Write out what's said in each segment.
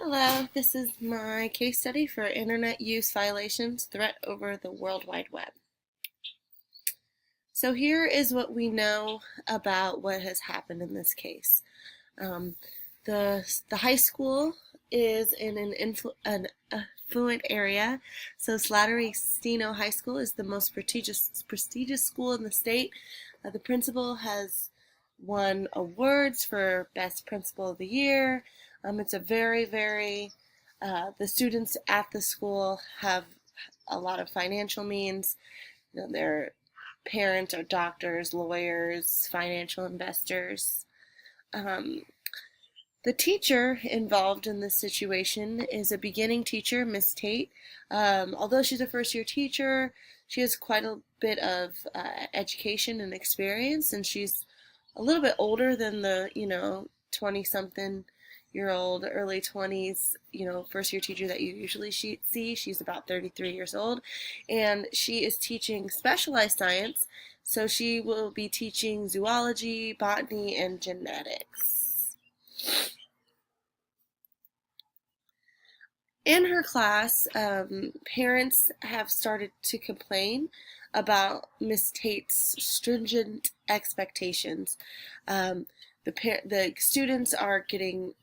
Hello, this is my case study for Internet Use Violations Threat over the World Wide Web. So here is what we know about what has happened in this case. Um, the high school is in an affluent area, so Slattery Steno High School is the most prestigious school in the state. The principal has won awards for Best Principal of the Year. It's a the students at the school have a lot of financial means. Their parents are doctors, lawyers, financial investors. Um, the teacher involved in this situation is a beginning teacher, Miss Tate. Although she's a first-year teacher, she has quite a bit of education and experience, and she's a little bit older than the 20-something-year-old, early 20s, first-year teacher that you usually see. She's about 33 years old, and she is teaching specialized science, so she will be teaching zoology, botany, and genetics. In her class, parents have started to complain about Miss Tate's stringent expectations. Um, the students are getting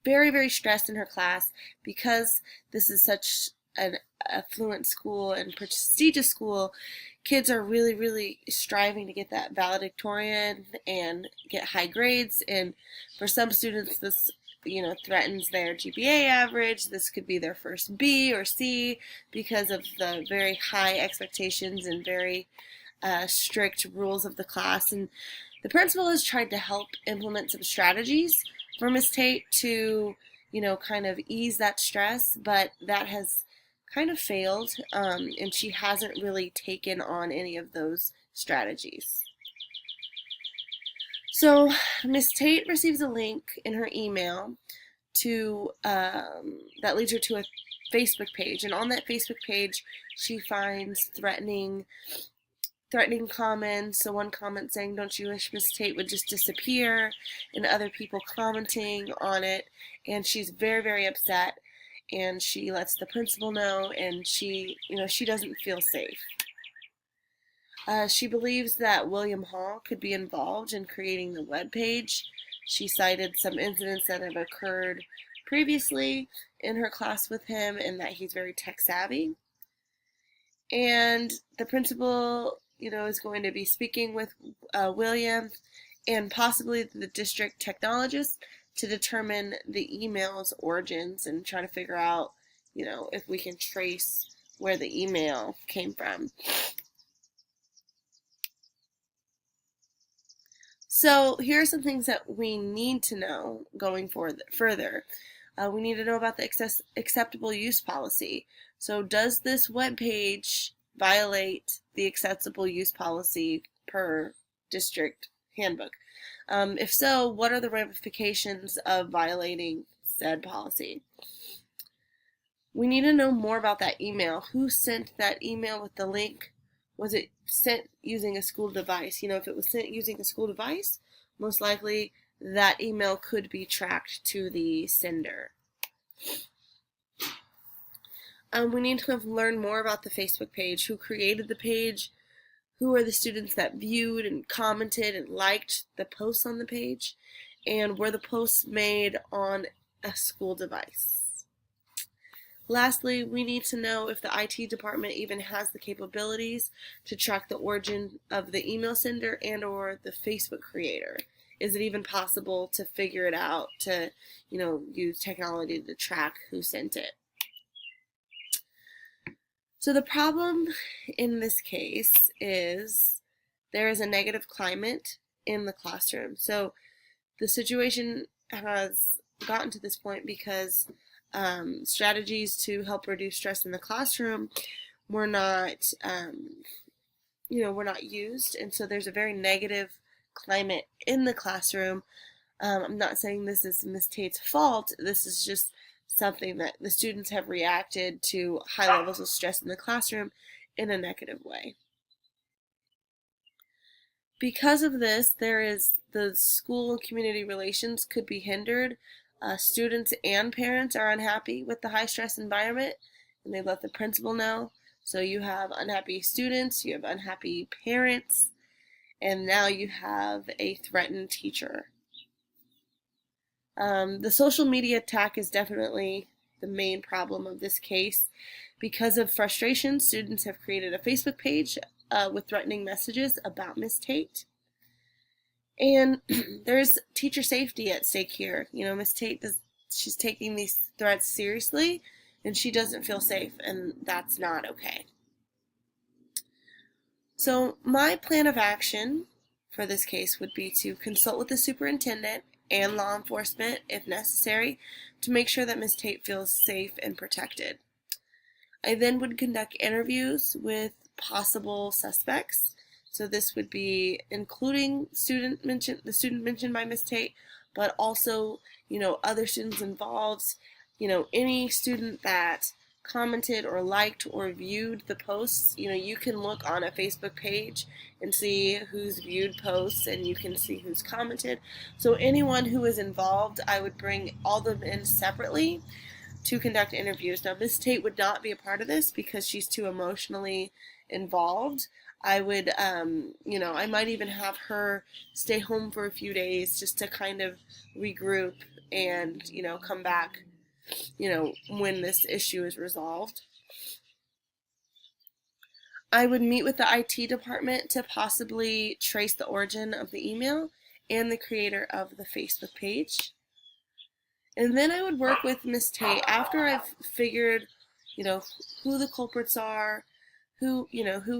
very stressed in her class because this is such an affluent school and prestigious school. Kids are really striving to get that valedictorian and get high grades, and for some students this threatens their GPA average. This could be their first B or C because of the very high expectations and very strict rules of the class. And the principal has tried to help implement some strategies for Miss Tate to, kind of ease that stress, but that has kind of failed, and she hasn't really taken on any of those strategies. So Miss Tate receives a link in her email to that leads her to a Facebook page, and on that Facebook page she finds threatening comments. So one comment saying, "Don't you wish Miss Tate would just disappear?" and other people commenting on it, and she's very upset, and she lets the principal know, and she doesn't feel safe. She believes that William Hall could be involved in creating the web page. She cited some incidents that have occurred previously in her class with him, and that he's very tech savvy. And the principal, is going to be speaking with William and possibly the district technologist to determine the email's origins and try to figure out, if we can trace where the email came from. So here are some things that we need to know going further. We need to know about the acceptable use policy. So does this web page violate the acceptable use policy per district handbook? If so, what are the ramifications of violating said policy? We need to know more about that email. Who sent that email with the link? Was it sent using a school device? If it was sent using a school device, most likely that email could be tracked to the sender. We need to learn more about the Facebook page. Who created the page? Who are the students that viewed and commented and liked the posts on the page? And were the posts made on a school device? Lastly, we need to know if the IT department even has the capabilities to track the origin of the email sender and or the Facebook creator. Is it even possible to figure it out, to use technology to track who sent it? So the problem in this case is there is a negative climate in the classroom. So the situation has gotten to this point because strategies to help reduce stress in the classroom were not, were not used, and so there's a very negative climate in the classroom. I'm not saying this is Miss Tate's fault. This is just something that the students have reacted to high levels of stress in the classroom in a negative way. Because of this, the school and community relations could be hindered. Students and parents are unhappy with the high stress environment, and they let the principal know. So you have unhappy students, you have unhappy parents, and now you have a threatened teacher. The social media attack is definitely the main problem of this case. Because of frustration, students have created a Facebook page with threatening messages about Miss Tate. And there's teacher safety at stake here. Miss Tate she's taking these threats seriously, and she doesn't feel safe, and that's not okay. So my plan of action for this case would be to consult with the superintendent and law enforcement, if necessary, to make sure that Miss Tate feels safe and protected. I then would conduct interviews with possible suspects. So this would be including the student mentioned by Miss Tate, but also, other students involved, any student that commented or liked or viewed the posts. You can look on a Facebook page and see who's viewed posts, and you can see who's commented. So anyone who is involved, I would bring all of them in separately to conduct interviews. Now, Miss Tate would not be a part of this because she's too emotionally involved. I would, I might even have her stay home for a few days just to kind of regroup and, come back, when this issue is resolved. I would meet with the IT department to possibly trace the origin of the email and the creator of the Facebook page. And then I would work with Miss Tate after I've figured, who the culprits are, who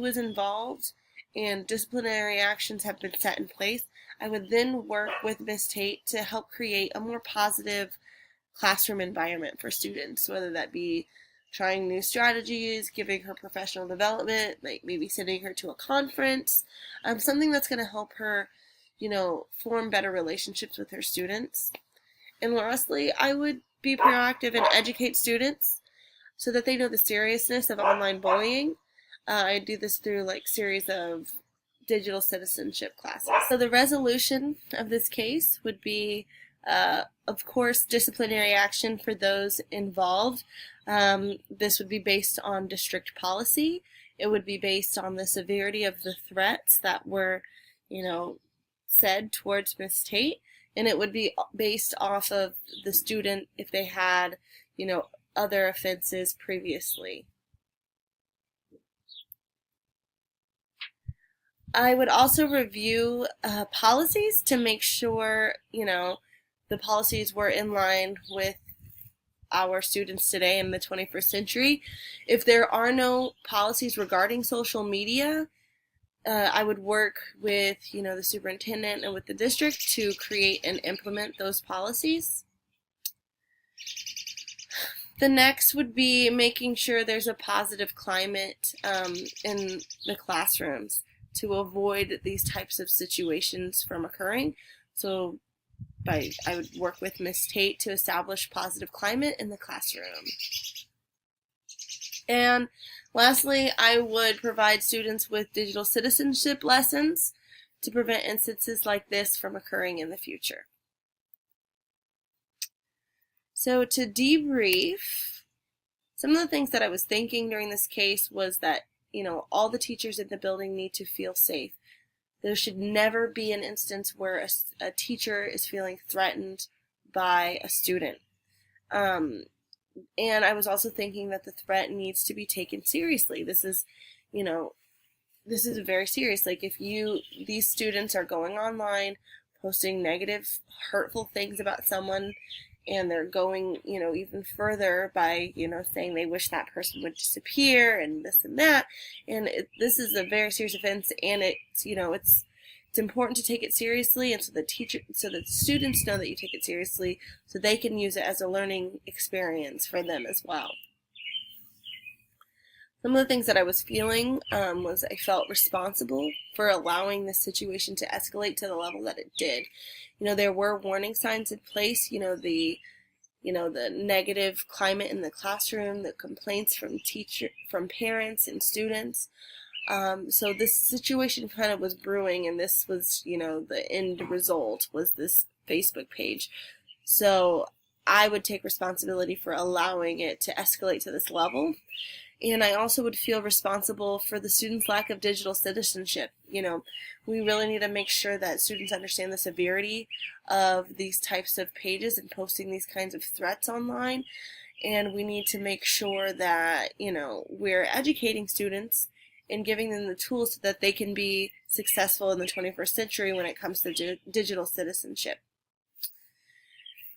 was involved, and disciplinary actions have been set in place. I would then work with Miss Tate to help create a more positive classroom environment for students, whether that be trying new strategies, giving her professional development, like maybe sending her to a conference, something that's going to help her, form better relationships with her students. And lastly, I would be proactive and educate students so that they know the seriousness of online bullying. I do this through series of digital citizenship classes. So the resolution of this case would be, of course, disciplinary action for those involved. This would be based on district policy. It would be based on the severity of the threats that were, said towards Miss Tate. And it would be based off of the student if they had, other offenses previously. I would also review policies to make sure, the policies were in line with our students today in the 21st century. If there are no policies regarding social media, I would work with, the superintendent and with the district to create and implement those policies. The next would be making sure there's a positive climate in the classrooms to avoid these types of situations from occurring. So I would work with Miss Tate to establish positive climate in the classroom. And lastly, I would provide students with digital citizenship lessons to prevent instances like this from occurring in the future. So to debrief, some of the things that I was thinking during this case was that, all the teachers in the building need to feel safe. There should never be an instance where a teacher is feeling threatened by a student. And I was also thinking that the threat needs to be taken seriously. This is very serious. If these students are going online, posting negative, hurtful things about someone, and they're going, even further by, saying they wish that person would disappear and this and that. And this is a very serious offense, and it's important to take it seriously, and so the students know that you take it seriously, so they can use it as a learning experience for them as well. Some of the things that I was feeling was I felt responsible for allowing this situation to escalate to the level that it did. There were warning signs in place, the negative climate in the classroom, the complaints from parents and students. So this situation kind of was brewing, and this was, the end result was this Facebook page. So I would take responsibility for allowing it to escalate to this level. And I also would feel responsible for the students' lack of digital citizenship. We really need to make sure that students understand the severity of these types of pages and posting these kinds of threats online. And we need to make sure that, we're educating students and giving them the tools so that they can be successful in the 21st century when it comes to digital citizenship.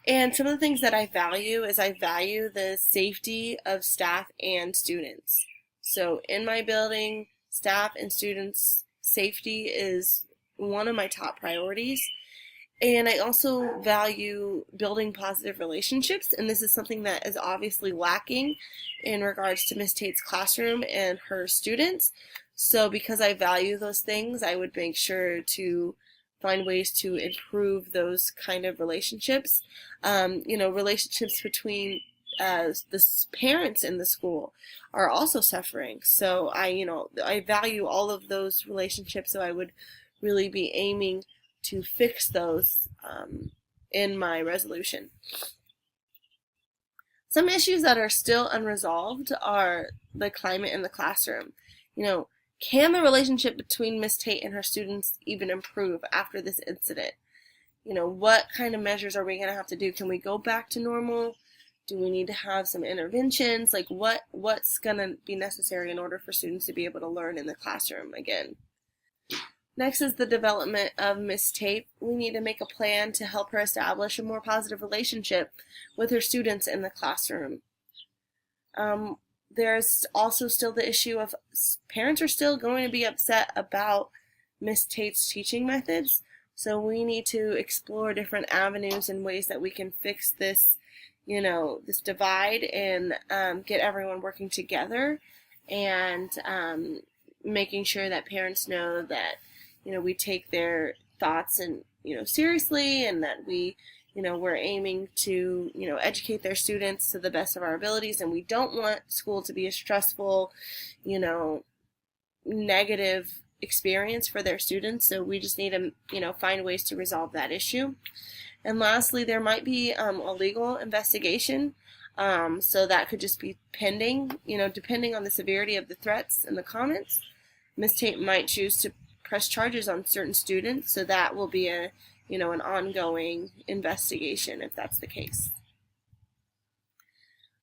And some of the things that I value is I value the safety of staff and students. So in my building, staff and students' safety is one of my top priorities. And I also value building positive relationships, and this is something that is obviously lacking in regards to Miss Tate's classroom and her students. So because I value those things, I would make sure to find ways to improve those kind of relationships. Relationships between the parents in the school are also suffering. So I value all of those relationships, so I would really be aiming to fix those in my resolution. Some issues that are still unresolved are the climate in the classroom. Can the relationship between Miss Tate and her students even improve after this incident? What kind of measures are we going to have to do? Can we go back to normal? Do we need to have some interventions? Like what's going to be necessary in order for students to be able to learn in the classroom again? Next is the development of Miss Tate. We need to make a plan to help her establish a more positive relationship with her students in the classroom. There's also still the issue of parents are still going to be upset about Miss Tate's teaching methods. So we need to explore different avenues and ways that we can fix this, this divide and get everyone working together and making sure that parents know that we take their thoughts and seriously, and that we're aiming to educate their students to the best of our abilities, and we don't want school to be a stressful negative experience for their students. So we just need to find ways to resolve that issue. And lastly, there might be a legal investigation. So that could just be pending, depending on the severity of the threats and the comments. Ms. Tate might choose to press charges on certain students, so that will be an ongoing investigation if that's the case.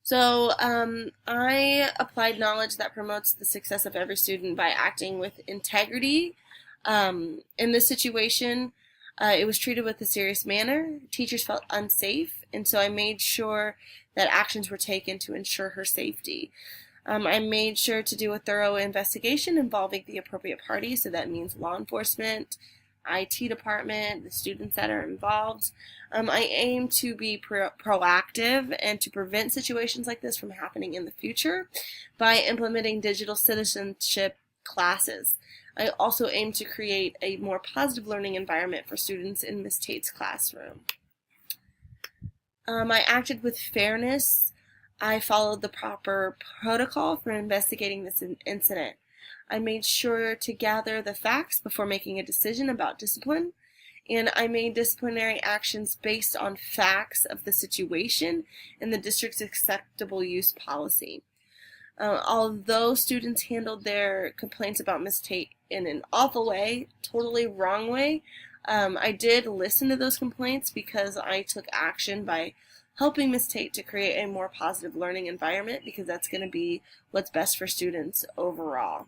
So I applied knowledge that promotes the success of every student by acting with integrity. In this situation, it was treated with a serious manner. Teachers felt unsafe, and so I made sure that actions were taken to ensure her safety. I made sure to do a thorough investigation involving the appropriate parties, so that means law enforcement, IT department, the students that are involved. I aim to be proactive and to prevent situations like this from happening in the future by implementing digital citizenship classes. I also aim to create a more positive learning environment for students in Miss Tate's classroom. I acted with fairness. I followed the proper protocol for investigating this incident. I made sure to gather the facts before making a decision about discipline, and I made disciplinary actions based on facts of the situation and the district's acceptable use policy. Although students handled their complaints about Miss Tate in an awful way, totally wrong way, I did listen to those complaints because I took action by helping Miss Tate to create a more positive learning environment, because that's going to be what's best for students overall.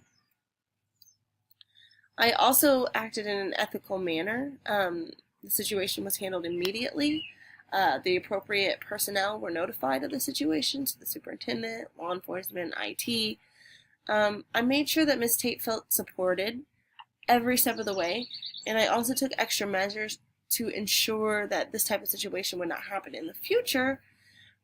I also acted in an ethical manner. The situation was handled immediately. The appropriate personnel were notified of the situation, so the superintendent, law enforcement, IT. I made sure that Miss Tate felt supported every step of the way, and I also took extra measures to ensure that this type of situation would not happen in the future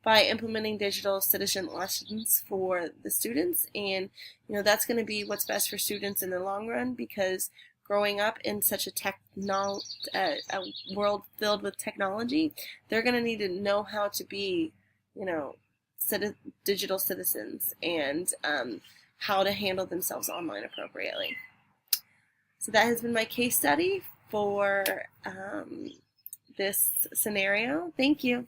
by implementing digital citizen lessons for the students. And that's going to be what's best for students in the long run, because growing up in such a world filled with technology, they're going to need to know how to be digital citizens and how to handle themselves online appropriately. So that has been my case study for this scenario. Thank you.